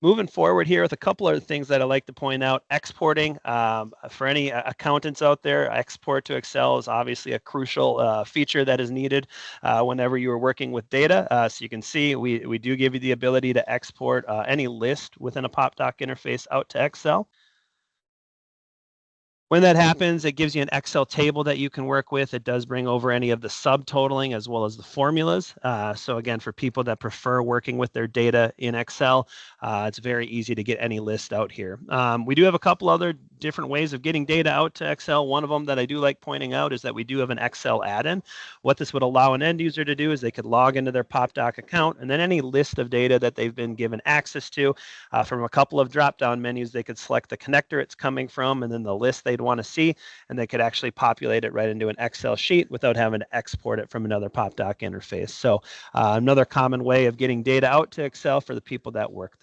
Moving forward here with a couple other things that I like to point out, exporting. For any accountants out there, export to Excel is obviously a crucial feature that is needed whenever you are working with data. So you can see we do give you the ability to export any list within a Popdock interface out to Excel. When that happens, it gives you an Excel table that you can work with. It does bring over any of the subtotaling as well as the formulas. So again, for people that prefer working with their data in Excel, it's very easy to get any list out here. We do have a couple other different ways of getting data out to Excel. One of them that I do like pointing out is that we do have an Excel add-in. What this would allow an end user to do is they could log into their Popdock account, and then any list of data that they've been given access to from a couple of drop-down menus, they could select the connector it's coming from and then the list they'd want to see, and they could actually populate it right into an Excel sheet without having to export it from another Popdock interface. So another common way of getting data out to Excel for the people that work